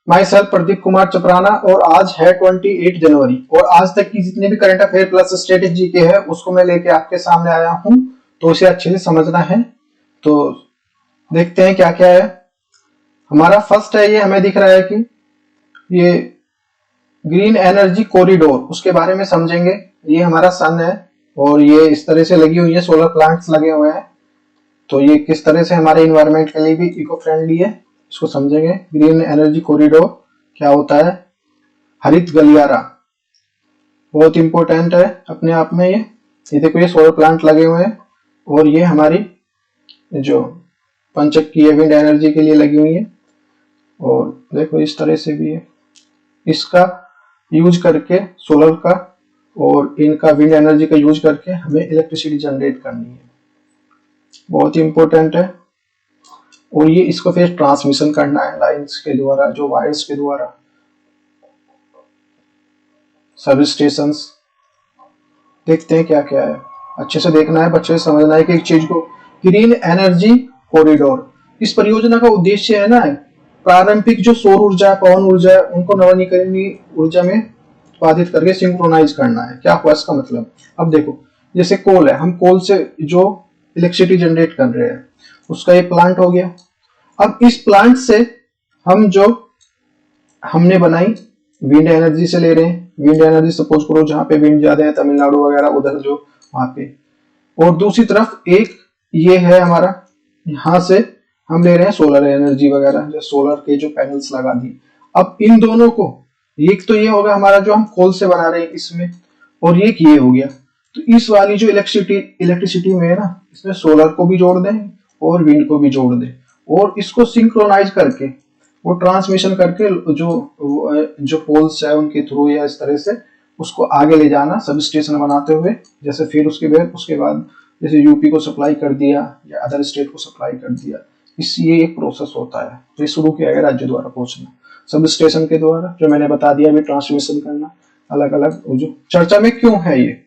My self Pradeep Kumar चपराना, और आज है 28 जनवरी, और आज तक की जितने भी करंट अफेयर प्लस स्ट्रेटेजी के हैं उसको मैं लेके आपके सामने आया हूं, तो उसे अच्छे से समझना है। तो देखते हैं क्या क्या है। हमारा फर्स्ट है, ये हमें दिख रहा है कि ये ग्रीन एनर्जी कॉरिडोर, उसके बारे में समझेंगे। ये हमारा सन है और ये इस तरह से लगी हुई है, सोलर प्लांट्स लगे हुए हैं, तो ये किस तरह से हमारे इन्वायरमेंट के लिए भी इको फ्रेंडली है, इसको समझेंगे। ग्रीन एनर्जी कॉरिडोर क्या होता है? हरित गलियारा बहुत इंपॉर्टेंट है अपने आप में। ये देखो, ये सोलर प्लांट लगे हुए हैं और ये हमारी जो पंचक्की विंड एनर्जी के लिए लगी हुई है, और देखो इस तरह से भी है। इसका यूज करके सोलर का और इनका विंड एनर्जी का यूज करके हमें इलेक्ट्रिसिटी जनरेट करनी है, बहुत ही इंपॉर्टेंट है। और ये इसको फिर ट्रांसमिशन करना है लाइंस के द्वारा, जो वायर्स के द्वारा, सब स्टेशंस। देखते हैं क्या क्या है, अच्छे से देखना है, अच्छे से समझना है कि एक चीज को। ग्रीन एनर्जी कॉरिडोर, इस परियोजना का उद्देश्य है ना, प्रारंभिक जो सौर ऊर्जा, पवन ऊर्जा, उनको नवीकरणीय ऊर्जा में उत्पादित करके सिंक्रोनाइज करना है। क्या हुआ इसका मतलब? अब देखो, जैसे कोल है, हम कोल से जो इलेक्ट्रिसिटी जनरेट कर रहे हैं, उसका ये प्लांट हो गया। अब इस प्लांट से हम जो हमने बनाई विंड एनर्जी से ले रहे हैं। विंड एनर्जी सपोज करो जहां पे विंड ज्यादा है, तमिलनाडु वगैरह उधर जो वहां पे, और दूसरी तरफ एक ये है हमारा, यहां से हम ले रहे हैं सोलर एनर्जी वगैरह, जो सोलर के जो पैनल्स लगा दिए। अब इन दोनों को, एक तो ये होगा हमारा जो हम कोल से बना रहे हैं इसमें, और एक ये हो गया। तो इस वाली जो इलेक्ट्रिसिटी में है ना, इसमें सोलर को भी जोड़ दें और विंड को भी जोड़ दें, और इसको सिंक्रोनाइज करके वो ट्रांसमिशन करके जो पोल्स है उनके थ्रू या इस तरह से उसको आगे ले जाना, सब स्टेशन बनाते हुए। जैसे फिर उसके बाद जैसे यूपी को सप्लाई कर दिया या अदर स्टेट को सप्लाई कर दिया, ये एक प्रोसेस होता है। तो ये शुरू किया गया राज्य द्वारा पहुंचना, सब स्टेशन के द्वारा, जो मैंने बता दिया, भी ट्रांसमिशन करना अलग अलग। जो चर्चा में क्यों है ये,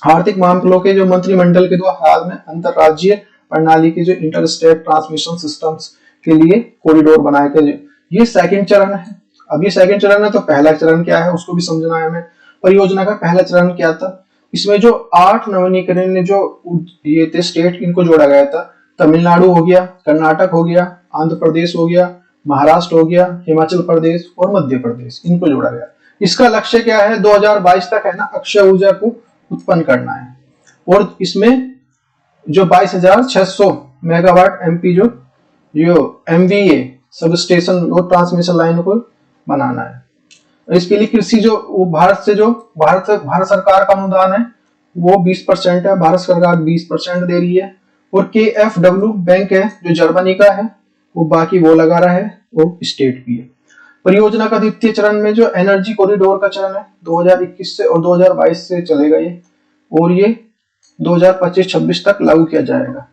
आर्थिक मामलों के जो मंत्रिमंडल के द्वारा हाल में अंतरराज्यीय प्रणाली के जो इंटर स्टेट ट्रांसमिशन सिस्टम्स के लिए कॉरिडोर बनाए गए, ये सेकंड चरण है। अब ये सेकंड चरण है, तो पहला चरण क्या है उसको भी समझना है हमें। परियोजना का पहला चरण क्या था? इसमें जो 8 नवीनीकरण जो ये थे स्टेट, इनको जोड़ा गया था। तमिलनाडु हो गया, कर्नाटक हो गया, आंध्र प्रदेश हो गया, महाराष्ट्र हो गया, हिमाचल प्रदेश और मध्य प्रदेश, इनको जोड़ा गया। इसका लक्ष्य क्या है? 2022 तक है ना, अक्षय ऊर्जा को उत्पन्न करना है, और इसमें जो 22,600 मेगावाट एमपी जो एमवीए सब स्टेशन और ट्रांसमिशन लाइन को बनाना है। इसके लिए कृषि जो भारत सरकार का अनुदान है वो 20% है, भारत सरकार 20% दे रही है। और KfW बैंक है जो जर्मनी का है, वो बाकी वो लगा रहा है, वो स्टेट भी है। परियोजना का द्वितीय चरण में जो एनर्जी कॉरिडोर का चरण है 2021 से और 2022 से चलेगा ये, और ये 2025-26 तक लागू किया जाएगा।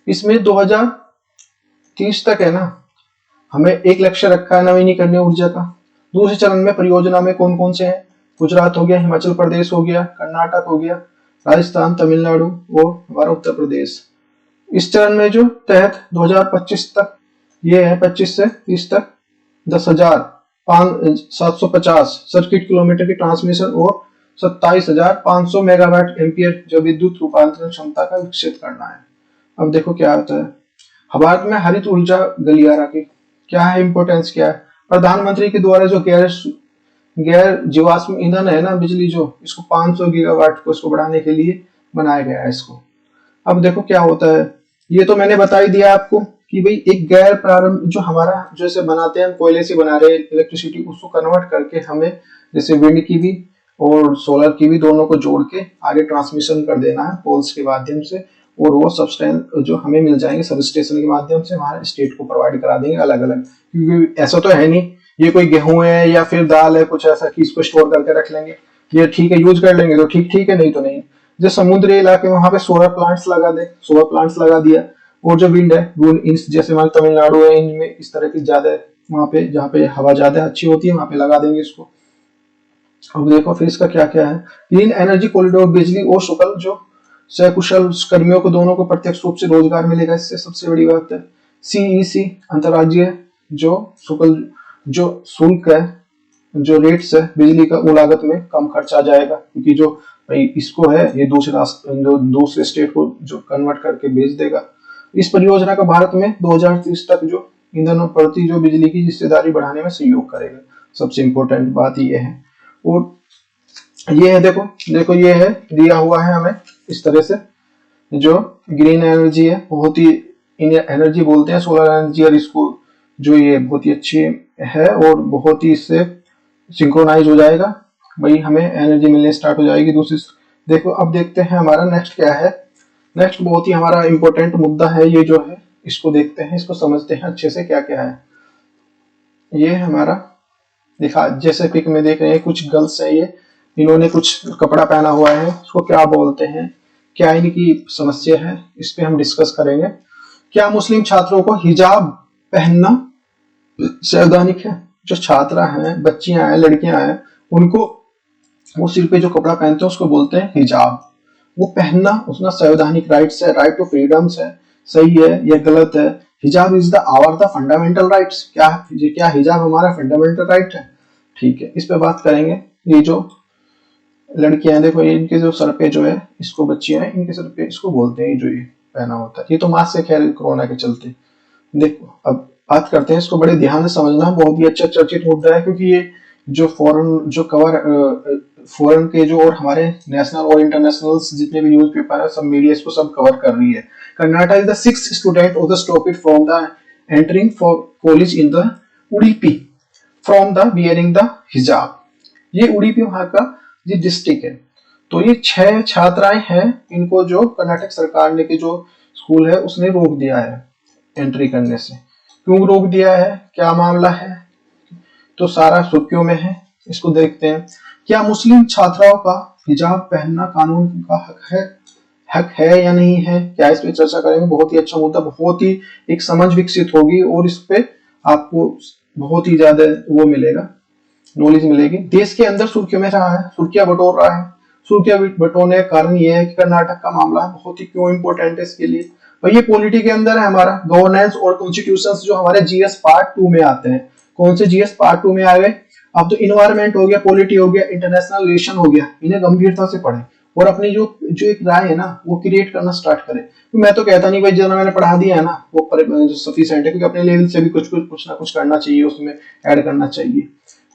इसमें 2030 तक है ना, हमें एक लक्ष्य रखा है नवीनीकरणीय ऊर्जा का। दूसरे चरण में परियोजना में कौन कौन से हैं? गुजरात हो गया, हिमाचल प्रदेश हो गया, कर्नाटक हो गया, राजस्थान, तमिलनाडु और हमारा उत्तर प्रदेश। इस चरण में जो तहत 2025 तक ये है, 25 से 30 तक 10,750 सर्किट किलोमीटर की ट्रांसमिशन और 27,500 मेगावाट एम्पियर जो विद्युत रूपांतरण क्षमता का विकसित करना है। अब देखो क्या होता है। भारत में हरित ऊर्जा गलियारा की क्या है इंपॉर्टेंस, क्या है? प्रधानमंत्री के द्वारा जो गैर जीवाश्म ईंधन है ना, बिजली जो, इसको 500 गीगावाट को इसको बढ़ाने के लिए बनाया गया है इसको। अब देखो क्या होता है, ये तो मैंने बता ही दिया आपको कि भाई एक गैर प्रारंभ जो हमारा जैसे बनाते हैं, हम कोयले से बना रहे हैं इलेक्ट्रिसिटी, उसको कन्वर्ट करके हमें जैसे विंड की भी और सोलर की भी, दोनों को जोड़ के आगे ट्रांसमिशन कर देना है पोल्स के माध्यम से, और वो सबस्टेंस जो हमें मिल जाएंगे सब स्टेशन के माध्यम से, हमारे स्टेट को प्रोवाइड करा देंगे अलग अलग। क्योंकि ऐसा तो है नहीं ये कोई गेहूं है या फिर दाल है कुछ ऐसा कि इसको स्टोर करके रख लेंगे, ये ठीक है यूज कर लेंगे तो ठीक है, नहीं तो नहीं। जो समुद्री इलाके में वहां पे सोलर प्लांट्स लगा दे, सोलर प्लांट्स लगा दिया, और जो विंड है जैसे हमारे तमिलनाडु है, इनमें इस तरह की ज्यादा वहां पे जहाँ पे हवा ज्यादा अच्छी होती है वहां पे लगा देंगे इसको। अब देखो फिर इसका क्या क्या है। ग्रीन एनर्जी कॉरिडोर, बिजली और शुक्ल जो सकुशल कर्मियों को दोनों को प्रत्यक्ष रूप से रोजगार मिलेगा, इससे सबसे बड़ी बात है। CEC अंतर्राज्यीय जो शुक्ल जो शुल्क है, जो रेट्स है बिजली का, वो लागत में कम खर्च आ जाएगा, क्योंकि जो भाई इसको है ये दूसरे स्टेट को जो कन्वर्ट करके बेच देगा। इस परियोजना का भारत में 2030 तक जो ईंधन और बढ़ती जो बिजली की हिस्सेदारी बढ़ाने में सहयोग करेगा। सबसे इम्पोर्टेंट बात ये है। और ये है, देखो देखो ये है दिया हुआ है हमें इस तरह से, जो ग्रीन एनर्जी है, बहुत ही एनर्जी बोलते हैं सोलर एनर्जी, और इसको जो ये बहुत ही अच्छी है और बहुत ही इससे सिंक्रोनाइज हो जाएगा भाई, हमें एनर्जी मिलने स्टार्ट हो जाएगी। दूसरी देखो अब देखते हैं हमारा नेक्स्ट क्या है। नेक्स्ट बहुत ही हमारा इंपॉर्टेंट मुद्दा है ये जो है, इसको देखते हैं, इसको समझते हैं अच्छे से क्या क्या है। ये हमारा दिखा, जैसे पिक में देख रहे हैं कुछ गर्ल्स है, ये इन्होंने कुछ कपड़ा पहना हुआ है, उसको क्या बोलते हैं, क्या इनकी समस्या है, इस पे हम डिस्कस करेंगे। क्या मुस्लिम छात्रों को हिजाब पहनना संवैधानिक है? जो छात्रा हैं, बच्चियां हैं, लड़कियां हैं, उनको वो सिर पे जो कपड़ा पहनते हैं उसको बोलते हैं हिजाब। वो पहनना उसका संवैधानिक राइट्स है, राइट टू फ्रीडम्स है, सही है या गलत है? Hijab is the our the fundamental rights, क्या हिजाब हमारा फंडामेंटल राइट है? ठीक है, इस पे बात करेंगे। ये जो लड़कियां देखो, ये इनके जो सर पे जो है, इसको बच्चियां हैं, इनके सर पे इसको बोलते हैं जो ये पहना होता है। ये तो मास्क से खैर कोरोना के चलते। देखो अब बात करते हैं, इसको बड़े ध्यान से समझना, बहुत ही अच्छा चर्चित मुद्दा है, क्योंकि ये जो फॉरेन के जो और हमारे नेशनल और इंटरनेशनल जितने भी न्यूज़पेपर है, सब मीडिया इसको सब कवर कर रही है। Karnataka is the 6th student of the stopped from the entering for college in the Udupi from the bearing the hijab. ये उडुपी वहां का ये डिस्ट्रिक्ट है। तो ये 6 छात्राएं हैं, इनको जो कर्नाटक सरकार ने के जो स्कूल है उसने रोक दिया है एंट्री करने से। क्यों रोक दिया है, क्या मामला है, तो सारा सुर्खियों में है, इसको देखते हैं। क्या मुस्लिम छात्राओं का हिजाब पहनना कानून का हक है या नहीं है, क्या इस पे चर्चा करेंगे। बहुत ही अच्छा मुद्दा, बहुत ही एक समझ विकसित होगी और इस पे आपको बहुत ही ज्यादा वो मिलेगा, नॉलेज मिलेगी। देश के अंदर सुर्खियों में रहा है, सुर्खियां बटोर रहा है। सुर्खियां बटोरने का कारण ये है कि कर्नाटक का मामला बहुत ही क्यों इंपॉर्टेंट है इसके लिए। भाई ये पॉलिटी के अंदर है हमारा, गवर्नेंस और कॉन्स्टिट्यूशंस जो हमारे जीएस पार्ट 2 में आते हैं। कौन से जीएस पार्ट 2 में आ गए? अब तो इन्वायरमेंट हो गया, पॉलिटी हो गया, इंटरनेशनल रिलेशन हो गया, इन्हें गंभीरता से पढ़ें और अपनी जो जो एक राय है ना वो क्रिएट करना स्टार्ट करें। तो मैं तो कहता नहीं भाई जितना मैंने पढ़ा दिया है ना वो सफिशिएंट है, क्योंकि अपने लेवल से भी कुछ ना कुछ करना चाहिए, उसमें ऐड करना चाहिए।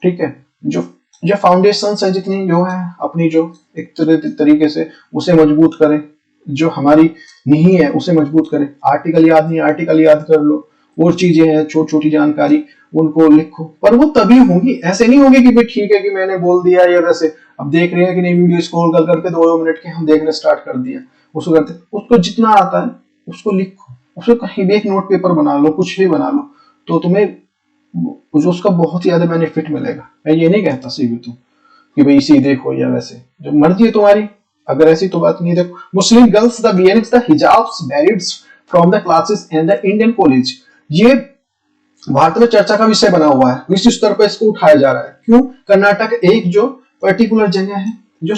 ठीक है, जो फाउंडेशन है जितनी जो है अपनी जो एक तरीके से उसे मजबूत करें, जो हमारी नींव है उसे मजबूत करें। आर्टिकल याद नहीं, आर्टिकल याद कर लो, और चीजें हैं छोटी छोटी जानकारी उनको लिखो, पर वो तभी होगी, ऐसे नहीं होगी कि भाई ठीक है कि मैंने बोल दिया या वैसे। अब देख रहे हैं कि नहीं, वीडियो स्क्रॉल कर करके 2 मिनट के हम देखने स्टार्ट कर दिया, उसको करते उसको जितना आता है उसको लिखो, उसको कहीं भी एक नोट पेपर बना लो, कुछ भी बना लो, तो तुम्हें उसका बहुत ज्यादा बेनिफिट मिलेगा। मैं ये नहीं कहता सीधे तो कि भाई इसी देखो या वैसे, जो मर्जी है तुम्हारी, अगर ऐसी तो बात नहीं। देखो, Muslim girls the bearings the hijabs varieds from the classes in the Indian college. ये भारत में चर्चा का विषय बना हुआ है, विश्व स्तर पर इसको उठाया जा रहा है। क्यों? कर्नाटक एक जो पर्टिकुलर जगह है, जो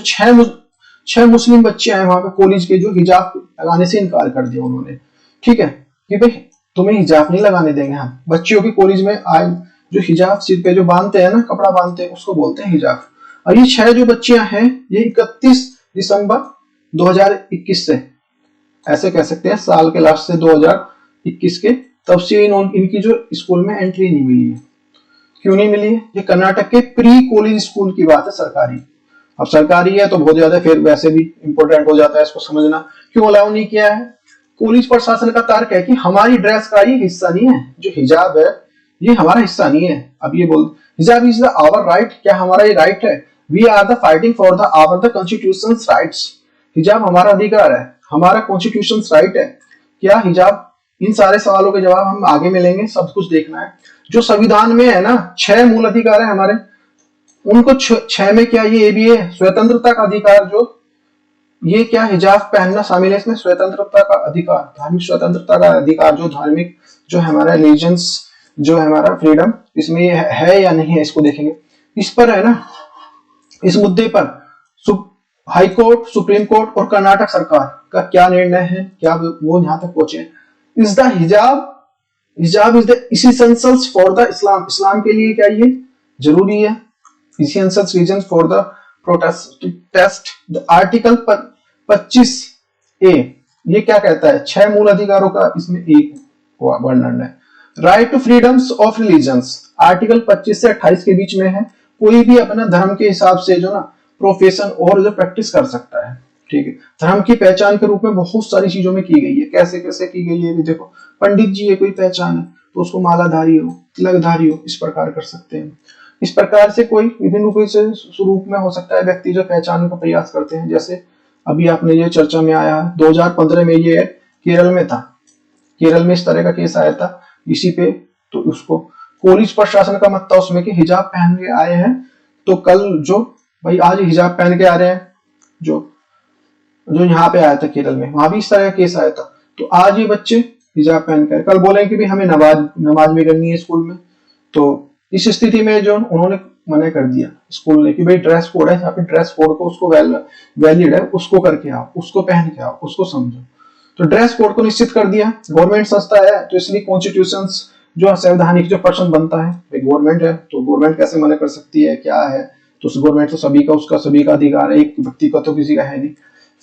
6 मुस्लिम बच्चे आए वहां पे कॉलेज के, जो हिजाब लगाने से इनकार कर दिया उन्होंने। ठीक है कि भाई तुम्हें हिजाब नहीं लगाने देंगे हम। बच्चियों की कॉलेज में आए जो हिजाब सिर पे जो बांधते हैं ना, कपड़ा बांधते हैं, उसको बोलते हैं हिजाब। और ये 6 जो बच्चियां हैं, ये 31 दिसंबर 2021 से, ऐसे कह सकते हैं साल के लास्ट से 2021 के, तब से इनकी जो स्कूल में एंट्री नहीं मिली है। क्यों नहीं मिली है? ये कर्नाटक के प्री कॉलेज स्कूल की बात है, सरकारी। अब सरकारी है तो बहुत ज्यादा फिर वैसे भी इंपॉर्टेंट हो जाता है इसको समझना। क्यों अलाउ नहीं किया है? कॉलेज प्रशासन का तर्क है कि हमारी ड्रेस का ये हिस्सा नहीं है, जो हिजाब है ये हमारा हिस्सा नहीं है। अब ये बोल, हिजाब इज द आवर राइट, क्या हमारा ये राइट है? We are the fighting for the our the constitution rights. हिजाब हमारा अधिकार है, हमारा कॉन्स्टिट्यूशन राइट है। क्या हिजाब? इन सारे सवालों के जवाब हम आगे मिलेंगे, सब कुछ देखना है। जो संविधान में है ना 6 मूल अधिकार है हमारे, उनको 6 में क्या ये भी है स्वतंत्रता का अधिकार, जो ये क्या हिजाब पहनना शामिल है इसमें, स्वतंत्रता का अधिकार, धार्मिक स्वतंत्रता का अधिकार, जो धार्मिक जो हमारा रिलीजन्स जो है हमारा फ्रीडम, इसमें ये है या नहीं है, इसको देखेंगे। इस पर है ना, इस मुद्दे पर हाई कोर्ट, सुप्रीम कोर्ट और कर्नाटक सरकार का क्या निर्णय है, क्या वो यहां तक पहुंचे? Is the hijab hijab is the essentials for the Islam, इस्लाम के लिए क्या ये जरूरी है। Essentials reason for the protest. The article 25A ये क्या कहता है, 6 मूल अधिकारों का इसमें एक वर्णन है। Right to freedoms of religions, article 25 से 28 के बीच में है, कोई भी अपना धर्म के हिसाब से जो ना प्रोफेशन और जो प्रैक्टिस कर सकता है। ठीक है, धर्म की पहचान के रूप में बहुत सारी चीजों में की गई है। कैसे कैसे की गई है भी देखो, पंडित जी है कोई पहचान है तो उसको मालाधारी हो, तिलकधारी हो, इस प्रकार कर सकते हैं। इस प्रकार से कोई विभिन्न रूप में हो सकता है व्यक्ति जो पहचान का प्रयास करते हैं। जैसे अभी आपने ये चर्चा में आया 2015 में ये केरल में था, केरल में इस तरह का केस आया था इसी पे, तो उसको पुलिस प्रशासन का मत था उसमें कि हिजाब पहन के आए हैं, तो कल जो भाई आज हिजाब पहन के आ रहे हैं, जो जो यहाँ पे आया था केरल में, वहां भी इस तरह का केस आया था। तो आज ये बच्चे हिजाब पहन कर कल बोले कि भी हमें नमाज में करनी है स्कूल में, तो इस स्थिति में जो उन्होंने मना कर दिया स्कूल ने कि भाई ड्रेस कोड है, यहाँ पे ड्रेस कोड को उसको वैलिड है, उसको करके आओ, उसको पहन के आओ, उसको समझो। तो ड्रेस कोड को निश्चित कर दिया, गवर्नमेंट संस्था है तो इसलिए कॉन्स्टिट्यूशन जो संवैधानिक जो पर्सन बनता है गवर्नमेंट है, तो गवर्नमेंट कैसे मना कर सकती है, क्या है, तो गवर्नमेंट तो सभी का उसका सभी का अधिकार है, एक व्यक्ति का तो किसी का है नहीं।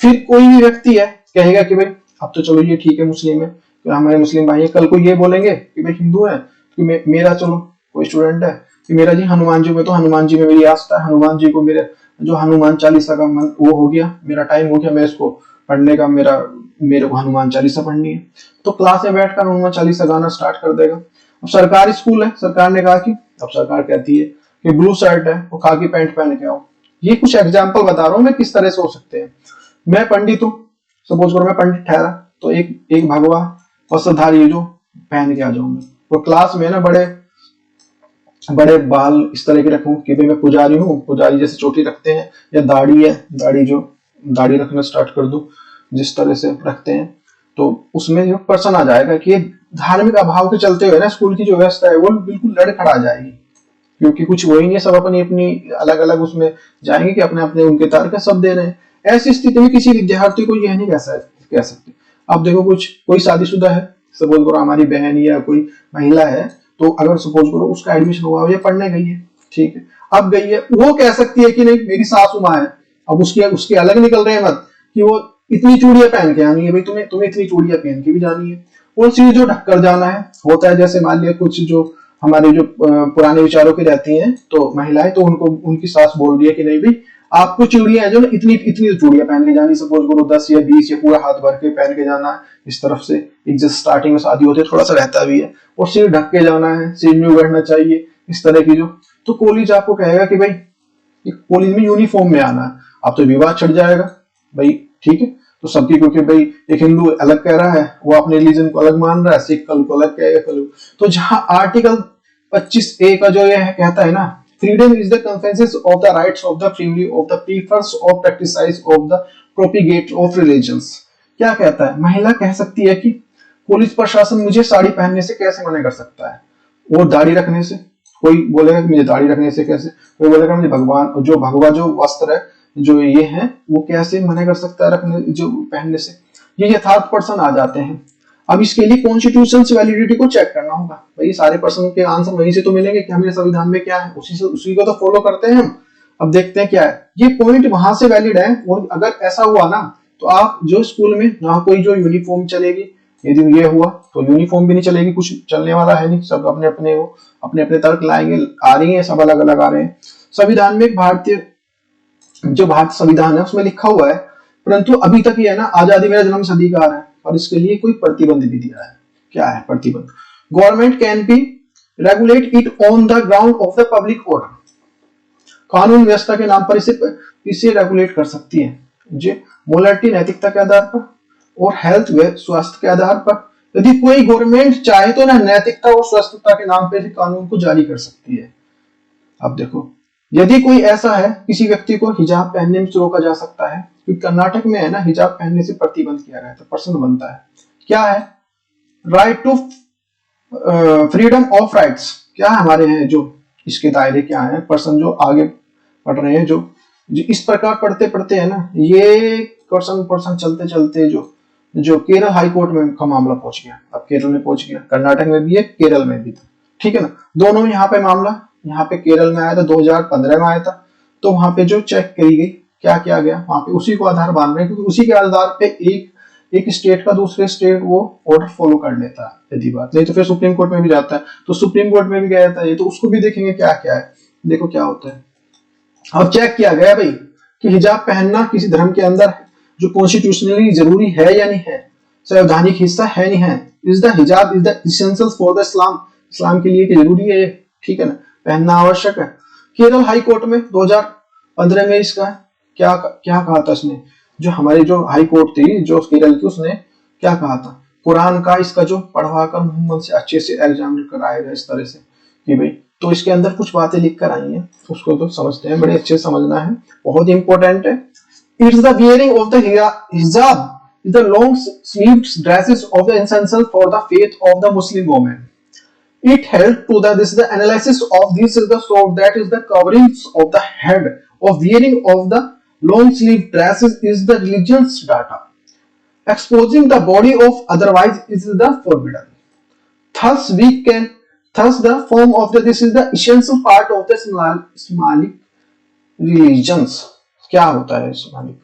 फिर कोई भी व्यक्ति है कहेगा कि भाई अब तो चलो ये ठीक है मुस्लिम है, तो हमारे मुस्लिम भाई है, कल को ये बोलेंगे कि भाई हिंदू है तो मेरा चलो कोई स्टूडेंट है कि मेरा जी हनुमान जी में, तो हनुमान जी में मेरी आस्था है, हनुमान जी को मेरे जो हनुमान चालीसा का मन वो हो गया, मेरा टाइम हो गया, मैं इसको पढ़ने का मेरे को हनुमान चालीसा पढ़नी है, तो क्लास में बैठकर हनुमान चालीसा गाना स्टार्ट कर देगा। अब सरकारी स्कूल है, सरकार ने कहा कि अब सरकार कहती है कि ब्लू शर्ट है वो खाकी पैंट पहन के आओ। ये कुछ एग्जाम्पल बता रहा हूँ मैं किस तरह से हो सकते हैं। मैं पंडित हूँ, सपोज करो मैं पंडित ठहरा, तो एक भगवा वस्त्रधारी जो पहन के आ जाऊंगा, वो क्लास में ना बड़े बड़े बाल इस तरह के रखूं कि भाई मैं पुजारी हूँ, पुजारी जैसे चोटी रखते हैं, या दाढ़ी है, दाढ़ी रखना स्टार्ट कर दूं जिस तरह से रखते हैं, तो उसमें जो पर्सन आ जाएगा कि धार्मिक अभाव के चलते हुए ना स्कूल की जो व्यवस्था है वो बिल्कुल लड़खड़ा जाएगी, क्योंकि कुछ वही नहीं, सब अपनी अपनी अलग अलग उसमें जाएंगे कि अपने अपने उनके तार का सब दे रहे हैं। ऐसी स्थिति में किसी विद्यार्थी को यह नहीं कह सकते। अब देखो कोई शादीशुदा है, सपोज करो हमारी बहन या कोई महिला है, तो अगर सपोज करो उसका एडमिशन हुआ, ये पढ़ने गई है, ठीक है, अब गई है, वो कह सकती है कि नहीं मेरी सासू माँ है, अब उसके अलग निकल रहे हैं मत कि वो इतनी चूड़ियां पहन के आनी है, भाई तुम्हें इतनी चूड़ियां पहन के भी जानी है, वो चीज जो ढककर जाना है होता है। जैसे मान लिया कुछ जो हमारे जो पुराने विचारों की रहती हैं तो महिलाएं, तो उनको उनकी सास बोल रही है कि नहीं भाई आपको चूड़ियां है जो इतनी इतनी चूड़ियां पहन के जानी, सपोज करो 10 या 20 या पूरा हाथ भर के पहन के जाना है इस तरफ से। एक जब स्टार्टिंग में शादी होती है थोड़ा सा रहता भी है, और सिर ढक के जाना है, सिर में बैठना चाहिए, इस तरह की जो, तो कॉलेज आपको कहेगा कि भाई कॉलेज में यूनिफॉर्म में आना है, अब तो विवाद छिड़ जाएगा भाई, ठीक है, तो सबकी, क्योंकि भाई एक हिंदू अलग कह रहा है, वो अपने रिलीजन को अलग मान रहा है, सिख कल को अलग कहेगा कल। तो जहां आर्टिकल 25A का जो यह कहता है ना, freedom is the conscience of the rights of the freely of the prefers of practicise of the propagate of religions, क्या कहता है, महिला कह सकती है कि पुलिस प्रशासन मुझे साड़ी पहनने से कैसे मना कर सकता है, वो दाढ़ी रखने से, कोई बोलेगा कि मुझे दाढ़ी रखने से कैसे, कोई बोलेगा मुझे भगवा जो वस्त्र है जो ये है वो कैसे मना कर सकता है रखने जो पहनने से। ये यथार्थ पर्सन आ जाते हैं। अब इसके लिए कॉन्स्टिट्यूशन से वैलिडिटी को चेक करना होगा, भाई सारे पर्सन के आंसर वहीं से तो मिलेंगे कि हमें संविधान में क्या है, उसी को तो फॉलो करते हैं हम। अब देखते हैं क्या है, ये पॉइंट वहां से वैलिड है, और अगर ऐसा हुआ ना तो आप जो स्कूल में ना कोई जो यूनिफॉर्म चलेगी, यदि ये हुआ तो यूनिफॉर्म भी नहीं चलेगी, कुछ चलने वाला है नहीं, सब अपने अपने तर्क लाएंगे, आ रही है सब अलग अलग आ रहे हैं। संविधान में भारतीय संविधान है उसमें लिखा हुआ है, परंतु अभी तक ये है ना आजादी मेरा जन्म से अधिकार है, और इसके लिए कोई प्रतिबंध भी दिया है। क्या है प्रतिबंध? Government can be regulate it on the ground of the public order, कानून व्यवस्था के नाम पर इसे रेगुलेट कर सकती है, जो मोरालिटी नैतिकता के आधार पर, और हेल्थ व स्वास्थ्य के आधार पर। यदि कोई गवर्नमेंट चाहे तो ना नैतिकता और स्वास्थ्यता के नाम पर कानून को जारी कर सकती है। अब देखो, यदि कोई ऐसा है किसी व्यक्ति को हिजाब पहनने में रोका जा सकता है, क्योंकि कर्नाटक में है ना हिजाब पहनने से प्रतिबंध किया गया, तो पर्सन बनता है क्या है, right to freedom of rights, क्या हमारे हैं जो इसके दायरे क्या है, पर्सन जो आगे पढ़ रहे हैं, जो इस प्रकार पढ़ते पढ़ते है ना, ये पर्सन चलते चलते जो जो केरल हाई कोर्ट में का मामला पहुंच गया, अब केरल में पहुंच गया, कर्नाटक में भी है, केरल में भी था, ठीक है ना। दोनों में यहाँ पे मामला, यहाँ पे केरल में आया था, 2015 में आया था। तो वहां पे जो चेक करी गई, क्या किया गया वहां पे, उसी को आधार मान रहे हैं, क्योंकि उसी के आधार पे एक स्टेट का दूसरे स्टेट वो ऑर्डर फॉलो कर लेता है यदि बात, नहीं तो फिर सुप्रीम कोर्ट में भी जाता है। तो सुप्रीम कोर्ट में भी गया था ये, तो उसको भी देखेंगे क्या क्या है, देखो क्या होता है। अब चेक किया गया भाई कि हिजाब पहनना किसी धर्म के अंदर जो कॉन्स्टिट्यूशनली जरूरी है या नहीं है, संवैधानिक हिस्सा है नहीं है। Is the hijab is the essential for the Islam, इस्लाम के लिए कि जरूरी है ये, ठीक है ना, पहनना आवश्यक है। केरल हाई कोर्ट में 2015 में इसका क्या क्या कहा था इसने, जो हमारी जो हाई कोर्ट थी जो केरल की, उसने क्या कहा था, कुरान का इसका जो पढ़वा कर मोहम्मद से अच्छे से एग्जाम कराएगा इस तरह से कि भाई, तो इसके अंदर कुछ बातें लिख कर आई हैं, उसको तो समझते हैं, बड़े अच्छे से समझना है, बहुत इंपॉर्टेंट है। It's the wearing of the हिजाब is the long sleeved dresses of the essential for the faith of the Muslim woman. It held to the analysis of this is the so that is the coverings of the head of wearing of the long sleeved dresses is the religion's data. Exposing the body of otherwise is the forbidden. Thus the form of this is the essential part of the Islamic religions. क्या होता है Islamic,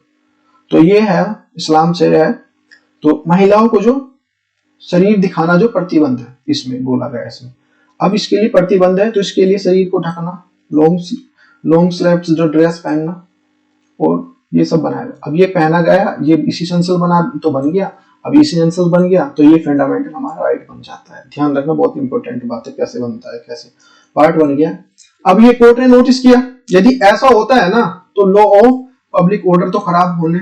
तो ये है इस्लाम से है। तो महिलाओं को जो शरीर दिखाना जो प्रतिबंध है इसमें बोला गया इसमें, अब इसके लिए प्रतिबंध है, तो इसके लिए शरीर को ढकना, लॉन्ग स्लीव्स जो ड्रेस पहनना, और ये सब बनाया। अब ये पहना गया, ये इसेंशियल बना तो बन गया, अब इसेंशियल बन गया तो ये फंडामेंटल हमारा राइट बन जाता है। ध्यान रखना, बहुत इंपॉर्टेंट बात है, कैसे बनता है, कैसे पार्ट बन गया। अब ये कोर्ट ने नोटिस किया, यदि ऐसा होता है ना तो लॉ ऑफ पब्लिक ऑर्डर तो खराब होने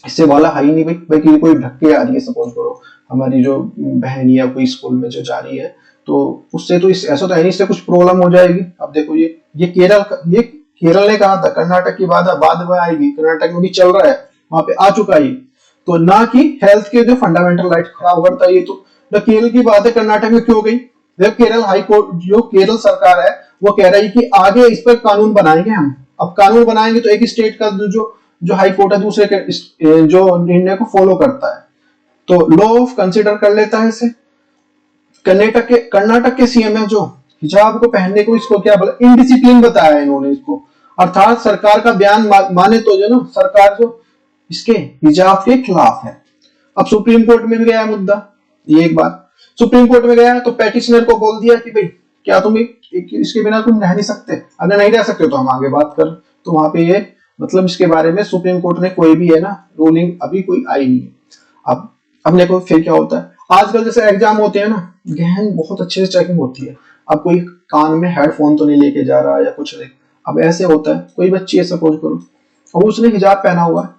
इससे वाला है ही नहीं भाई, कि कोई ढक के आ रही है, सपोज करो हमारी जो बहन या कोई स्कूल में जो जा रही है, तो उससे तो ऐसा तो है नहीं, इससे कुछ प्रॉब्लम हो जाएगी। अब देखो ये केरल ने कहा था, कर्नाटक की बाद में आएगी, कर्नाटक में भी चल रहा है, वहां पे आ चुका है। तो ना कि हेल्थ के जो फंडामेंटल राइट खराब करता है, ये तो ना केरल की बात है, कर्नाटक में क्यों गई। जब केरल हाई कोर्ट जो केरल सरकार है वो कह रही कि आगे इस पर कानून बनाएंगे हम, अब कानून बनाएंगे तो एक स्टेट का जो हाई कोर्ट है दूसरे के जो निर्णय को फॉलो करता है, तो लॉ ऑफ कंसीडर कर लेता है इसे। कर्नाटक के सीएम है जो हिजाब को पहनने को इसको क्या बोला, इनडिसिप्लिन बताया है इन्होंने इसको, अर्थात सरकार का बयान माने तो जो ना सरकार जो इसके हिजाब के खिलाफ है। अब सुप्रीम कोर्ट में भी गया मुद्दा, ये एक बात, सुप्रीम कोर्ट में गया तो पेटिशनर को बोल दिया कि भाई क्या तुम इसके बिना तुम रह नहीं सकते, अगर नहीं रह सकते तो हम आगे बात कर। तो वहां पे ये मतलब इसके बारे में सुप्रीम कोर्ट ने कोई भी है ना रूलिंग अभी कोई आई नहीं है। अब देखो फिर क्या होता है, आजकल जैसे एग्जाम होते हैं ना, गहन बहुत अच्छे से चेकिंग होती है। अब कोई कान में हेडफोन तो नहीं लेके जा रहा या कुछ नहीं। अब ऐसे होता है, कोई बच्ची है सपोज करो, अब उसने हिजाब पहना हुआ है,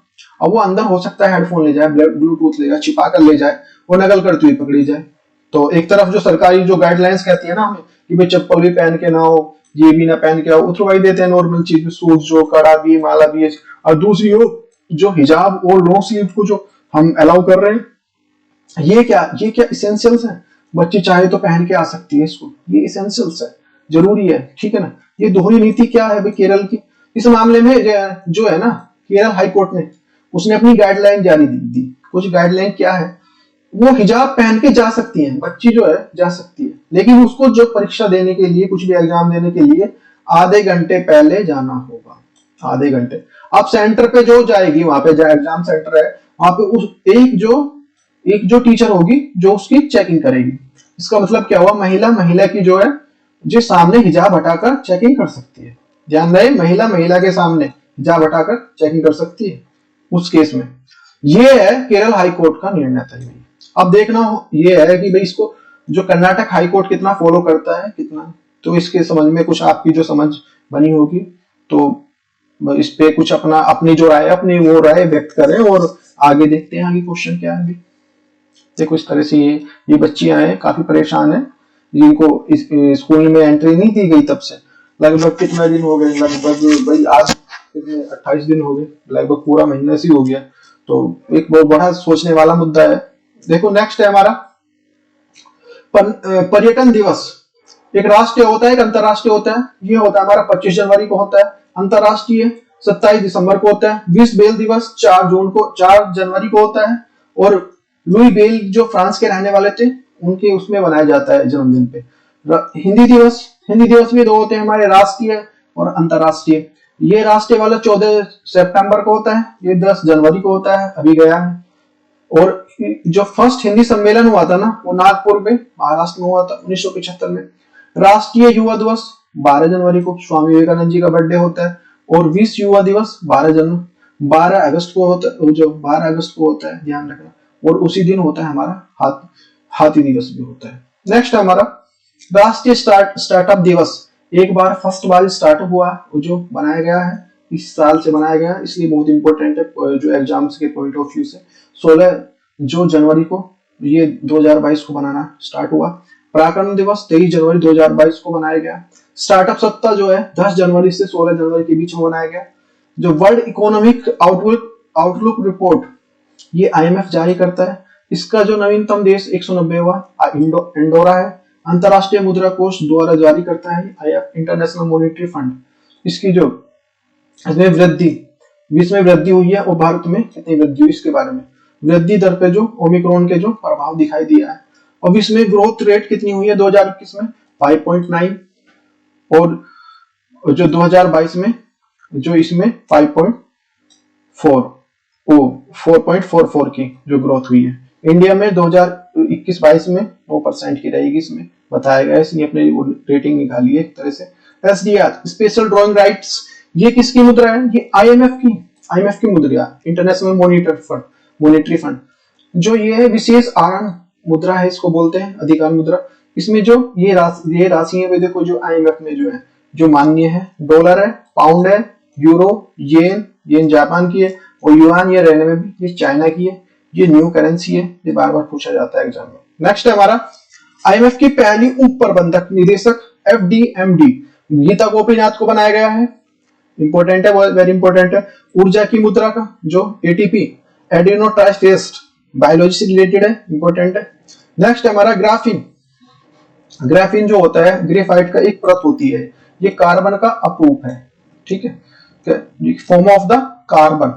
अब वो अंदर हो सकता है हेडफोन ले जाए, ब्लूटूथ ले जाए, छिपा कर ले जाए, वो नकल करती हुई पकड़ी जाए। तो एक तरफ जो सरकारी जो गाइडलाइंस कहती है ना हमें कि भाई चप्पल भी पहन के ना हो, ये भी ना पहन के आओ, उतरवाई देते हैं नॉर्मल चीज, शूज जो कड़ा भी माला भी है। और दूसरी हो जो हिजाब और लॉन्ग स्लीव को जो हम अलाउ कर रहे हैं, ये क्या इसेंशियल्स है। बच्ची चाहे तो पहन के आ सकती है इसको, ये इसेंशियल्स है, जरूरी है, ठीक है ना। ये दोहरी नीति क्या है भाई केरल की, इस मामले में जो है ना केरल हाई कोर्ट ने उसने अपनी गाइडलाइन जारी दी। कुछ गाइडलाइन क्या है, वो हिजाब पहन के जा सकती है, बच्ची जो है जा सकती है, लेकिन उसको जो परीक्षा देने के लिए, कुछ भी एग्जाम देने के लिए आधे घंटे पहले जाना होगा, आधे घंटे। अब सेंटर पे जो जाएगी, वहां पे जो एग्जाम सेंटर है वहां पे उस एक जो टीचर होगी जो उसकी चेकिंग करेगी। इसका मतलब क्या हुआ, महिला की जो है जो सामने हिजाब हटाकर चेकिंग कर सकती है। ध्यान रहे, महिला के सामने हिजाब हटाकर चेकिंग कर सकती है उस केस में। ये है केरल हाई कोर्ट का निर्णय था। अब देखना ये है कि भाई इसको जो कर्नाटक हाई कोर्ट कितना फॉलो करता है, कितना, तो इसके समझ में कुछ आपकी जो समझ बनी होगी, तो इस पे कुछ अपनी जो राय अपनी वो राय व्यक्त करें और आगे देखते हैं आगे क्वेश्चन क्या है। देखो इस तरह से ये बच्चियां हैं, काफी परेशान है, जिनको स्कूल में एंट्री नहीं दी गई तब से लगभग कितना दिन हो गए, लगभग भाई आज 28 दिन हो गए, लगभग पूरा महीना से हो गया। तो एक बहुत बड़ा सोचने वाला मुद्दा है। देखो नेक्स्ट है हमारा पर्यटन दिवस। एक राष्ट्रीय होता है, एक अंतरराष्ट्रीय होता है। ये होता है हमारा 25 जनवरी को होता है, अंतरराष्ट्रीय 27 दिसंबर को होता है। विश्व बेल दिवस 4 जनवरी को होता है, और लुई बेल जो फ्रांस के रहने वाले थे, उनके उसमें बनाया जाता है जन्मदिन पे। हिंदी दिवस भी दो होते हैं हमारे, राष्ट्रीय और अंतरराष्ट्रीय। ये राष्ट्रीय वाला 14 सितंबर को होता है, ये 10 जनवरी को होता है, अभी गया है। और जो फर्स्ट हिंदी सम्मेलन हुआ था ना, वो नागपुर में महाराष्ट्र में हुआ था 1975 में। राष्ट्रीय युवा दिवस 12 जनवरी को स्वामी विवेकानंद जी का बर्थडे होता है। और विश्व युवा दिवस 12 अगस्त को होता है, जो 12 अगस्त को होता है, ध्यान रखना। और उसी दिन होता है हमारा हाथी दिवस भी होता है। नेक्स्ट हमारा राष्ट्रीय स्टार्टअप दिवस। एक बार फर्स्ट बार स्टार्टअप हुआ, जो बनाया गया है, इस साल से बनाया गया है, इसलिए बहुत इंपॉर्टेंट है जो एग्जाम्स के पॉइंट ऑफ व्यू से। 16 जो जनवरी को ये 2022 को बनाना स्टार्ट हुआ। पराक्रम दिवस 23 जनवरी 2022 को बनाया गया। स्टार्टअप सप्ताह जो है 10 जनवरी से 16 जनवरी के बीच में बनाया गया। जो वर्ल्ड इकोनॉमिक आउटलुक रिपोर्ट, ये आईएमएफ जारी करता है। इसका जो नवीनतम देश 190वां इंडोरा है। अंतरराष्ट्रीय मुद्रा कोष द्वारा जारी करता है आईएफ, इंटरनेशनल मॉनेटरी फंड। इसकी जो इसमें वृद्धि हुई है, और भारत में कितनी वृद्धि हुई इसके बारे में। वृद्धि दर पे जो ओमिक्रॉन के जो प्रभाव दिखाई दिया है। अब इसमें ग्रोथ रेट कितनी हुई है 2021 में 5.9, और जो 2022 में जो इसमें 4.44 की जो ग्रोथ हुई है। इंडिया में 2021-22 में 9% की रहेगी, इसमें बताया गया है, इसने अपनी रेटिंग निकाली है एक तरह से। एसडीआर स्पेशल ड्रॉइंग राइट्स, ये किसकी मुद्रा है? ये आईएमएफ की मुद्रा, इंटरनेशनल मॉनेटरी फंड। जो ये है विशेष आरण मुद्रा है, इसको बोलते हैं अधिकार मुद्रा। इसमें जो ये राशि है, देखो जो आईएमएफ में जो है जो मान्य है, डॉलर है, पाउंड है, यूरो, येन जापान की है, और युआन ये रहने में भी ये चाइना की है। ये न्यू करेंसी है, ये बार बार पूछा जाता है एग्जाम में। नेक्स्ट है हमारा आईएमएफ की पहली उप प्रबंधक निदेशक एफडीएमडी गीता गोपीनाथ को बनाया गया है। इंपॉर्टेंट है, वेरी इंपॉर्टेंट है। ऊर्जा की मुद्रा का जो एटीपी एडिनो ट्राइस्टेस्ट बायोलॉजी से रिलेटेड है, इंपॉर्टेंट है। नेक्स्ट हमारा ग्राफीन जो होता है ग्रेफाइट का एक परत होती है, ये कार्बन का अपरूप है, ठीक है, फॉर्म ऑफ द कार्बन।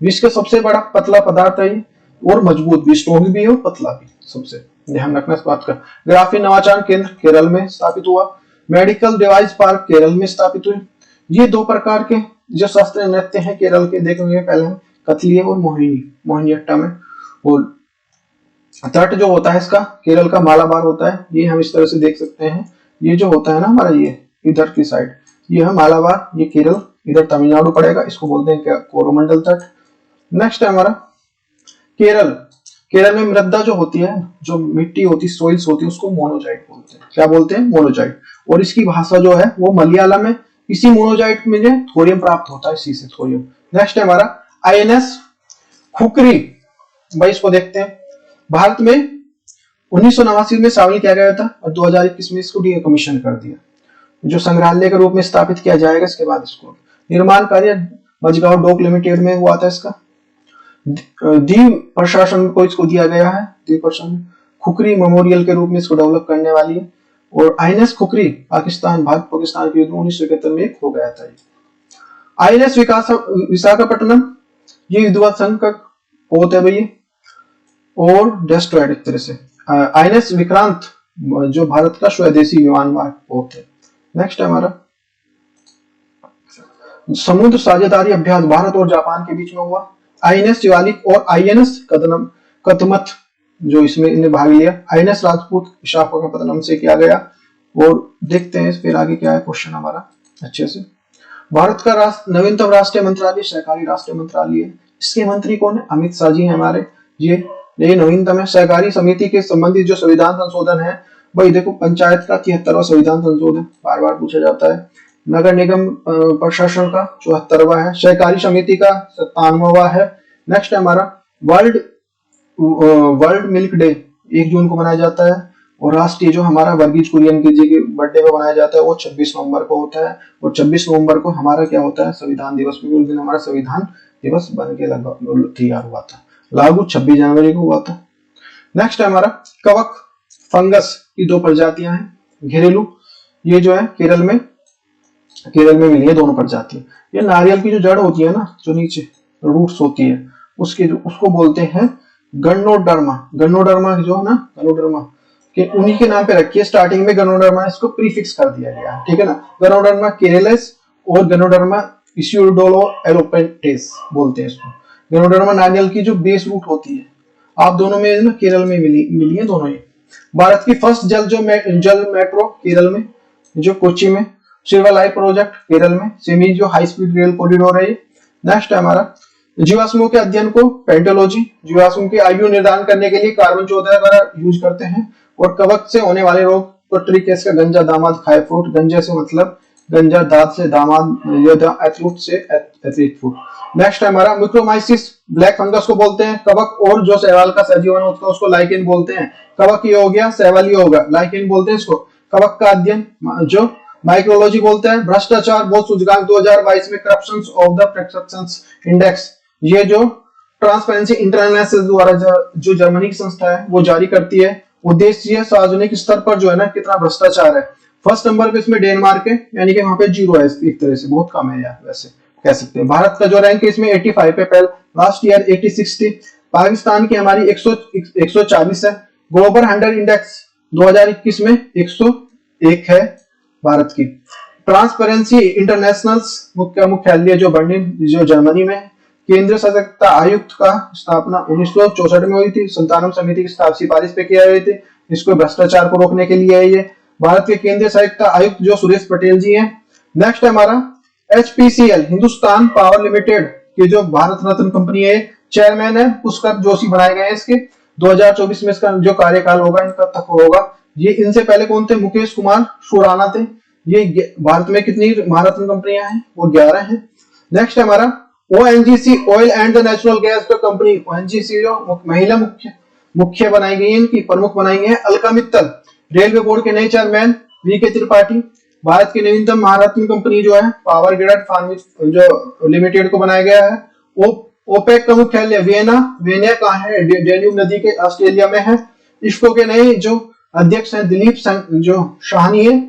विश्व का सबसे बड़ा पतला पदार्थ है, और मजबूत भी, स्ट्रॉन्ग भी है और पतला भी, सबसे ध्यान रखना इस बात का। ग्राफीन नवाचार केंद्र केरल में स्थापित हुआ। मेडिकल डिवाइस पार्क केरल में स्थापित हुए। ये दो प्रकार के जो शास्त्रीय नृत्य हैं केरल के देखेंगे पहले हम, कथली और मोहिनीअट्टम में। और तट जो होता है इसका केरल का मालाबार होता है, ये हम इस तरह से देख सकते हैं। ये जो होता है ना हमारा, ये इधर की साइड ये है मालाबार, ये केरल, इधर तमिलनाडु पड़ेगा, इसको बोलते हैं क्या? कोरोमंडल तट। नेक्स्ट है हमारा केरल में मृदा जो होती है, जो मिट्टी होती है, सोइल्स होती है, उसको मोनोजाइट बोलते हैं। क्या बोलते हैं? मोनोजाइट। और इसकी भाषा जो है वो मलयालम है। इसी मोनोजाइट में जो थोरियम प्राप्त होता है, इसी से थोरियम। नेक्स्ट है हमारा आईएनएस खुकरी, भाई इसको देखते हैं। भारत में 1989 में शामिल किया गया था, और 2021 में इसको डीकमीशन कर दिया। जो संग्रहालय के रूप में स्थापित किया जाएगा इसके बाद इसको। निर्माण कार्य मजगांव डॉक लिमिटेड में हुआ था इसका। द्वीप प्रशासन को इसको दिया गया है, द्वीप प्रशासन खुकरी मेमोरियल के रूप में इसको डेवलप करने वाली है। और आईएनएस खुकरी भारत पाकिस्तान के युद्ध में 1971 में हो गया था। आईएनएस विशाखापट्टनम, ये युद्धवाद संघ का पोत है भैया, और डेस्ट्रॉयड एक तरह से। आईएनएस विक्रांत जो भारत का स्वदेशी विमानवाहक पोत है। नेक्स्ट है हमारा समुद्र साझेदारी अभ्यास भारत और जापान के बीच में हुआ। आईएनएस शिवालिक और आईएनएस कदमत जो इसमें इन्हें भाग लिया। आईएनएस राजपूत विशाखापट्टनम से किया गया। और देखते हैं फिर आगे क्या है क्वेश्चन हमारा अच्छे से। भारत का नवीनतम राष्ट्रीय मंत्रालय सहकारी राष्ट्रीय मंत्रालय है। इसके मंत्री कौन है? अमित शाह जी है हमारे। ये नवीनतम है। सहकारी समिति के संबंधित जो संविधान संशोधन है, भाई देखो पंचायत का 73वां संविधान संशोधन बार बार पूछा जाता है। नगर निगम प्रशासन का 74वां है। सहकारी समिति का 97वां है। नेक्स्ट है हमारा वर्ल्ड मिल्क डे 1 जून को मनाया जाता है। और राष्ट्रीय जो हमारा वर्गीज कुरियन की जी के बर्थडे पे मनाया जाता है वो 26 नवंबर को होता है। और 26 नवंबर को हमारा क्या होता है? संविधान दिवस। उस दिन हमारा संविधान दिवस बन के तैयार हुआ था। लागू 26 जनवरी को हुआ था। नेक्स्ट है हमारा कवक फंगस की 2 प्रजातियां हैं। घरेलू, ये जो है केरल में मिली है दोनों प्रजातियां। ये नारियल की जो जड़ होती है ना, जो नीचे रूट्स होती है, उसको बोलते हैं गनोडर्मा, गनोडर्मा जो है ना, गनोडर्मा के उन्हीं के नाम पे रखी है, स्टार्टिंग में गनोडर्मा इसको प्रीफिक्स कर दिया गया, ठीक है ना। गनोडर्मा केरलेस और गनोडर्मा इसियोडोलो एलोपेंटेस बोलते हैं इसको। गनोडर्मा नारियल की जो बेस रूट होती है, आप दोनों में ना केरल में मिली है दोनों ही। भारत की फर्स्ट जल मेट्रो केरल में, जो कोच्चि में। शिवालाई प्रोजेक्ट केरल में। सेमी जो हाई स्पीड रेल कॉरिडोर है। नेक्स्ट है हमारा जीवाश्मों के अध्ययन को पेंटोलॉजी, जीवाश्म की आयु निर्धारण करने के लिए कार्बन 14 का यूज करते हैं। और कवक से होने वाले रोग तो ट्रिकेस का गंजा दामाद खाए फ्रूट, गंजा से मतलब गंजा, दाद से दामाद, एथलूट से एथलीट फ्रूट। नेक्स्ट है हमारा मिक्रोमाइसिस, ब्लैक फंगस को बोलते हैं। कवक और जो शैवाल का सजीवन होता है उसको लाइकेन बोलते हैं। कवक ये हो गया, शैवाल ये होगा, लाइकेन बोलते हैं इसको। कवक का अध्ययन जो माइक्रोलॉजी बोलते हैं। भ्रष्टाचार बहुत सूचकांक 2022 में corruption of the perception index, ये जो ट्रांसपेरेंसी इंटरनेशनल द्वारा जो जर्मनी की संस्था है वो जारी करती है। उद्देश्य सार्वजनिक स्तर पर जो है ना कितना भ्रष्टाचार है। फर्स्ट नंबर पे इसमें डेनमार्क है, यानी कि वहां पे 0 है, एक तरह से बहुत कम है यार, वैसे कह सकते हैं। भारत का जो रैंक है इसमें 85 पे, पहले लास्ट ईयर 86 थी। पाकिस्तान की हमारी 140 है। ग्लोबल 100 इंडेक्स 2021 में 101 है भारत की। ट्रांसपेरेंसी इंटरनेशनल मुख्यालय जो बर्लिन जो जर्मनी में। केंद्रीय सतर्कता आयुक्त का स्थापना 1964 में हुई थी। संतानम समिति की सिफारिश पे किया गए थे, इसको भ्रष्टाचार को रोकने के लिए है ये। भारत के केंद्रीय सतर्कता आयुक्त जो सुरेश पटेल जी हैं। नेक्स्ट है हमारा HPCL हिंदुस्तान पावर लिमिटेड की जो भारत रत्न कंपनी है, चेयरमैन है पुष्कर जोशी बनाए गए हैं इसके। 2024 में इसका जो कार्यकाल होगा इनका तक होगा। ये इनसे पहले कौन थे? मुकेश कुमार सुराना थे। ये भारत में कितनी महारत्न कंपनियां हैं? वो 11 हैं। नेक्स्ट है हमारा ONGC oil and the natural gas company. ONGC जो महिला मुख्य बनाई गई है, इनकी प्रमुख बनाई गई है अलका मित्तल। रेलवे बोर्ड के नए चेयरमैन VK त्रिपाठी। भारत की नवीनतम महारत्न कंपनी जो है पावर ग्रिड फार्म जो लिमिटेड को बनाया गया है। ओपेक का मुख्यालय वेनिया कहाँ है? डेन्यूब नदी के ऑस्ट्रेलिया में है। इफ्को के नए जो अध्यक्ष हैं दिलीप जो शाहनी है।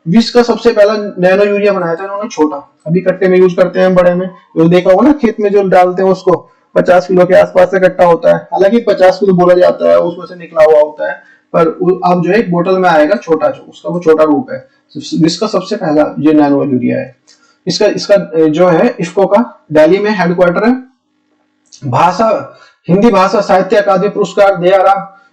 विश्व का सबसे पहला नैनो यूरिया बनाया था इन्होंने, छोटा, अभी कट्टे में यूज करते हैं, बड़े में जो देखा होगा ना खेत में जो डालते हैं उसको 50 किलो के आसपास से कट्टा होता है। हालांकि 50 किलो बोला जाता है, उसमें से निकला हुआ होता है, पर अब जो है एक बोतल में आएगा छोटा, जो उसका वो छोटा रूप है। जिसका सबसे पहला ये नैनो यूरिया है। इसका जो है इफ्को का दिल्ली में हेडक्वार्टर है। हिंदी भाषा साहित्य अकादमी पुरस्कार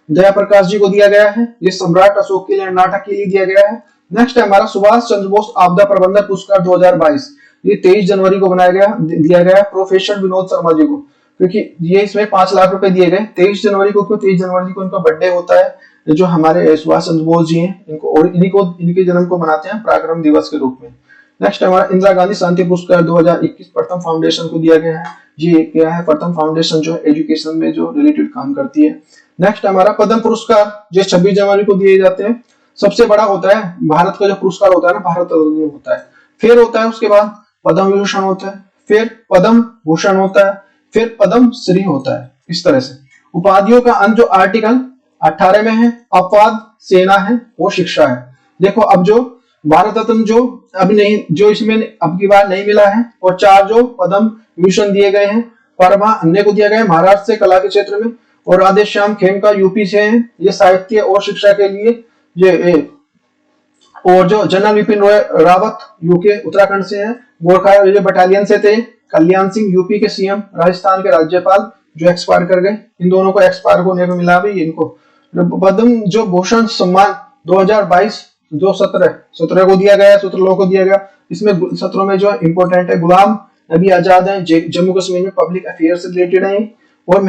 दया प्रकाश जी को दिया गया है। ये सम्राट अशोक के लिए नाटक के लिए दिया गया है। नेक्स्ट है हमारा सुभाष चंद्र बोस आपदा प्रबंधन पुरस्कार 2022। ये 23 जनवरी को दिया गया प्रोफेसर विनोद शर्मा जी को, क्योंकि ये इसमें 5 लाख रुपए दिए गए 23 जनवरी को। क्यों 23 जनवरी को इनका बर्थडे होता है, जो हमारे सुभाष चंद्र बोस जी हैं इनको, और इनके जन्म को मनाते हैं पराक्रम दिवस के रूप में। नेक्स्ट हमारा इंदिरा गांधी शांति पुरस्कार 2021 प्रथम फाउंडेशन को दिया गया है। ये क्या है? प्रथम फाउंडेशन जो है एजुकेशन में जो रिलेटेड काम करती है। नेक्स्ट हमारा पद्म पुरस्कार जो 26 जनवरी को दिए जाते हैं। सबसे बड़ा होता है भारत का जो पुरस्कार होता है ना, भारत रत्न होता है, फिर होता है उसके बाद पद्म विभूषण होता है, फिर पद्म भूषण होता है, फिर पद्म श्री होता है। इस तरह से उपाधियों का अंत जो आर्टिकल 18 में है, अपवाद सेना है और शिक्षा है। देखो अब जो भारत रत्न जो अभी नहीं, जो इसमें अब की बार नहीं मिला है, और 4 जो पद्म विभूषण दिए गए हैं, परमा अन्य को दिया गया है महाराष्ट्र से कला के क्षेत्र में, और राधेश्याम खेमका यूपी से है, ये साहित्य और शिक्षा के लिए। ये और जो जनरल विपिन रावत यूके उत्तराखंड से है, गोरखा बटालियन से थे, कल्याण सिंह यूपी के CM, राजस्थान के राज्यपाल जो एक्सपायर कर गए, इन दोनों को एक्सपायर होने को मिला भी इनको। पद्म जो भूषण सम्मान 2022 जो 17 को दिया गया, 17 लोगों को दिया गया। इसमें 17 में जो इंपोर्टेंट है गुलाम नबी आजाद है, जम्मू कश्मीर में पब्लिक अफेयर से रिलेटेड है, और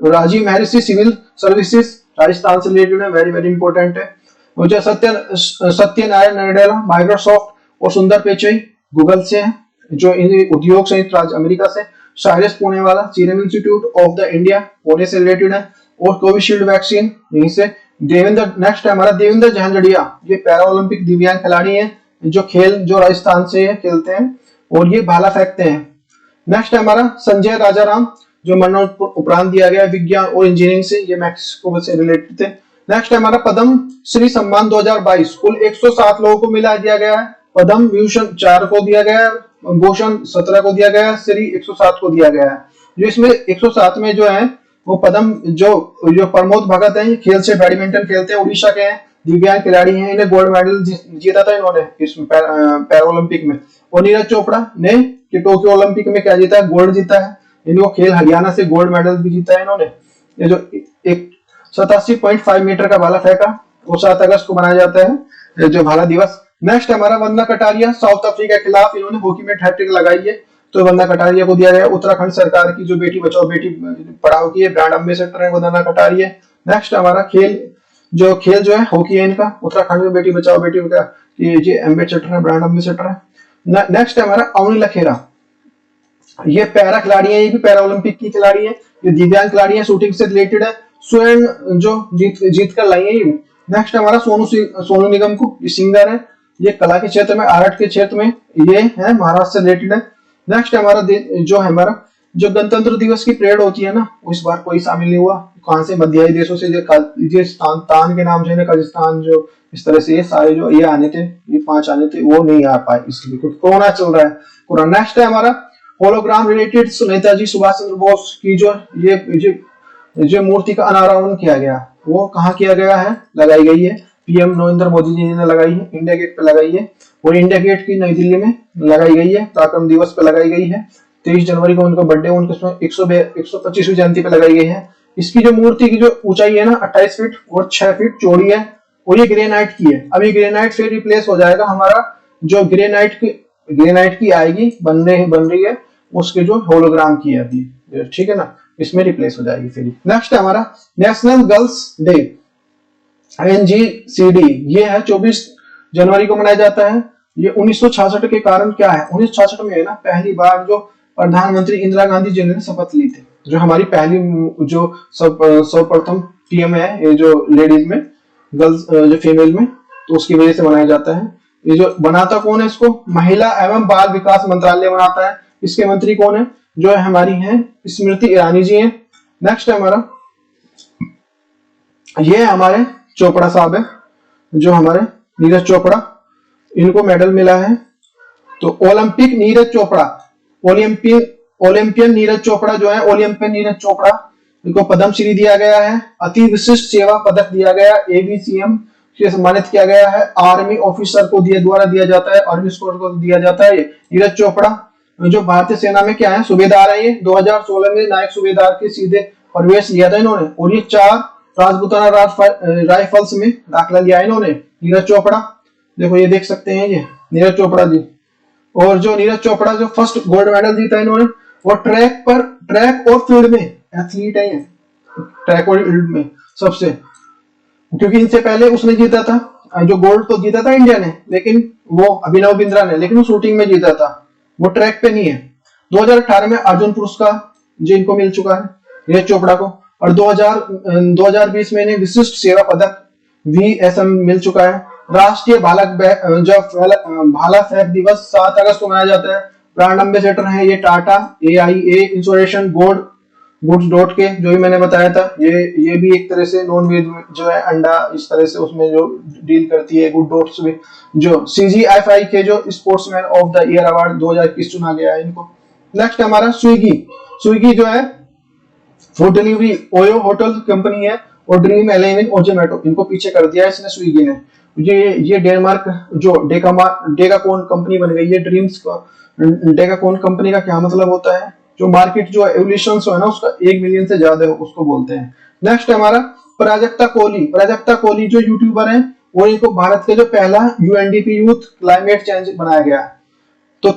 राजीव महर्षि सिविल सर्विसेज राजस्थान से रिलेटेड है, वेरी वेरी इंपॉर्टेंट है। मुझे सत्यनारायण नडेला माइक्रोसॉफ्ट, और सुंदर पिचाई गूगल से है, जो उद्योग संयुक्त राज्य अमेरिका से। साइरस पुणे वाला serum institute of the India Pune से रिलेटेड है, और कोविशील्ड वैक्सीन यहीं से। नेक्स्ट है हमारा देवेंद्र झांझड़िया, ये पैरा ओलंपिक दिव्यांग खिलाड़ी हैं, जो राजस्थान से खेलते हैं, और ये भाला फेंकते हैं। नेक्स्ट है हमारा संजय राजाराम, जो मरणोत्तर उपरांत दिया गया विज्ञान और इंजीनियरिंग से, ये मैक्सिको से रिलेटेड थे। नेक्स्ट है हमारा पद्म श्री सम्मान 2022, कुल 107 लोगों को मिला दिया गया है। पद्म विभूषण 4 को दिया गया है, भूषण 17 को दिया गया है, श्री 107 को दिया गया है। जो इसमें 107 में जो है वो पदम जो जो प्रमोद भगत है, खेल से बैडमिंटन खेलते हैं, उड़ीसा के हैं, दिव्यांग खिलाड़ी हैं, इन्हें गोल्ड मेडल जीता था इन्होंने इस पैरा ओलंपिक में। और नीरज चोपड़ा ने टोक्यो ओलंपिक में क्या जीता है, गोल्ड जीता है। इनको खेल हरियाणा से गोल्ड मेडल भी जीता है इन्होंने। ये जो एक 87.5 मीटर का भाला फेंका, वो 7 अगस्त को मनाया जाता है जो भाला दिवस। नेक्स्ट हमारा वंदना कटारिया, साउथ अफ्रीका के खिलाफ इन्होंने हॉकी में हैट्रिक लगाई है, तो वंदना कटारिया को दिया गया। उत्तराखंड सरकार की जो बेटी बचाओ बेटी पढ़ाओ की ब्रांड एम्बेसडर है वंदना कटारिया। नेक्स्ट हमारा खेल जो है हॉकी है इनका, उत्तराखंड में बेटी बचाओ बेटी ये एम्बेसडर है, ब्रांड एम्बेसडर है। नेक्स्ट हमारा अवनी लखेरा, ये पैरा खिलाड़ी है, ये भी पैरा ओलंपिक की खिलाड़ी है, ये दिव्यांग खिलाड़ी है, शूटिंग से रिलेटेड है, स्वर्ण जो जीत कर लाई है ये। नेक्स्ट हमारा सोनू निगम को, ये सिंगर है, ये कला के क्षेत्र में, आर्ट के क्षेत्र में ये है, महाराष्ट्र से रिलेटेड है। नेक्स्ट हमारा जो है हमारा जो गणतंत्र दिवस की परेड होती है ना, इस बार कोई शामिल नहीं हुआ। कहां से, मध्याई देशों से, तान के नाम से ना, कजाकिस्तान, जो इस तरह से ये सारे जो ये आने थे, ये 5 आने थे, वो नहीं आ पाए इसलिए क्योंकि कोरोना चल रहा है कोरोना। नेक्स्ट है हमारा होलोग्राम रिलेटेड, नेताजी सुभाष चंद्र बोस की जो मूर्ति का अनावरण किया गया, वो कहाँ किया गया है, लगाई गई है, पीएम नरेंद्र मोदी जी ने लगाई है, इंडिया गेट पे लगाई है। और इंडिया गेट की नई दिल्ली में लगाई गई है, पराक्रम दिवस पे लगाई गई है। 23 जनवरी को उनका बर्थडे, उनके 125वीं जयंती पे लगाई गई है। इसकी जो मूर्ति की जो ऊंचाई है ना 28 फीट और 6 फीट चौड़ी है, और ये ग्रेनाइट की है। अभी ग्रेनाइट से रिप्लेस हो जाएगा हमारा जो ग्रेनाइट की आएगी, बन रही है, उसके जो होलोग्राम की है अभी, ठीक है ना, इसमें रिप्लेस हो जाएगी फिर। नेक्स्ट है हमारा नेशनल गर्ल्स डे, NGCD, ये है 24 जनवरी को मनाया जाता है। ये 1966 के कारण क्या है, 1966 में है ना पहली बार जो प्रधानमंत्री इंदिरा गांधी जी ने शपथ ली थी, जो हमारी पहली जो सर्वप्रथम पीएम है, ये जो लेडीज में, गर्ल्स जो फीमेल में, तो उसकी वजह से मनाया जाता है। ये जो बनाता कौन है इसको, महिला एवं बाल विकास मंत्रालय बनाता है। इसके मंत्री कौन है, जो है हमारी है स्मृति ईरानी जी है। नेक्स्ट है हमारा, ये हमारे चोपड़ा साहब है, जो हमारे नीरज चोपड़ा, इनको मेडल मिला है। तो ओलंपिक नीरज चोपड़ा, ओलंपियन नीरज चोपड़ा जो है, ओलंपियन नीरज चोपड़ा, इनको पद्मश्री दिया गया है, अति विशिष्ट सेवा पदक दिया गया, ABCM से सम्मानित किया गया है, आर्मी ऑफिसर को द्वारा दिया जाता है, आर्मी स्कोर को दिया जाता है। नीरज चोपड़ा जो भारतीय सेना में क्या है, सूबेदार है। ये 2016 में नायक सूबेदार के सीधे प्रवेश लिया था इन्होंने, और ये 4 राजपूताना राइफल्स में दाखिला लिया इन्होंने। नीरज चोपड़ा देखो, ये देख सकते हैं, ये नीरज चोपड़ा जी। और जो नीरज चोपड़ा जो फर्स्ट गोल्ड मेडल जीता इन्होंने, वो ट्रैक और फील्ड में एथलीट है, ये ट्रैक और फील्ड में सबसे, क्योंकि इनसे पहले उसने जीता था, जो गोल्ड तो जीता था इंडिया ने, लेकिन वो अभिनव बिंद्रा ने, लेकिन वो शूटिंग में जीता था, वो ट्रैक पे नहीं है। 2018 में अर्जुन पुरस्कार जो इनको मिल चुका है नीरज चोपड़ा को, और 2020 में इन्हें विशिष्ट सेवा पदक VSM मिल चुका है। राष्ट्रीय भाला फेंक दिवस 7 अगस्त को मनाया जाता है। ब्रांड एम्बेसडर है ये टाटा, AIA इंश्योरेशन, गुड्स डॉट के, जो भी मैंने बताया था, ये भी एक तरह से नॉन वेज जो है अंडा, इस तरह से उसमें जो डील करती है। गुड डॉट्स में जो CGFI के जो sportsman of the year award 2021 चुना गया है इनको। नेक्स्ट हमारा स्विगी जो है food delivery, OYO hotel company है, और ड्रीम 11 और जोमेटो, इनको पीछे कर दिया है इसने स्विगी ने। ये डेनमार्क जो डेकाकोन कंपनी बन गई है। डेकाकोन कंपनी का क्या मतलब होता है, जो मार्केट जो एवोल्यूशन है ना उसका 1 मिलियन से ज्यादा है, उसको बोलते हैं। नेक्स्ट हमारा प्राजक्ता कोहली जो यूट्यूबर है, वो इनको भारत के जो पहला UNDP यूथ क्लाइमेट चेंज बनाया गया। तो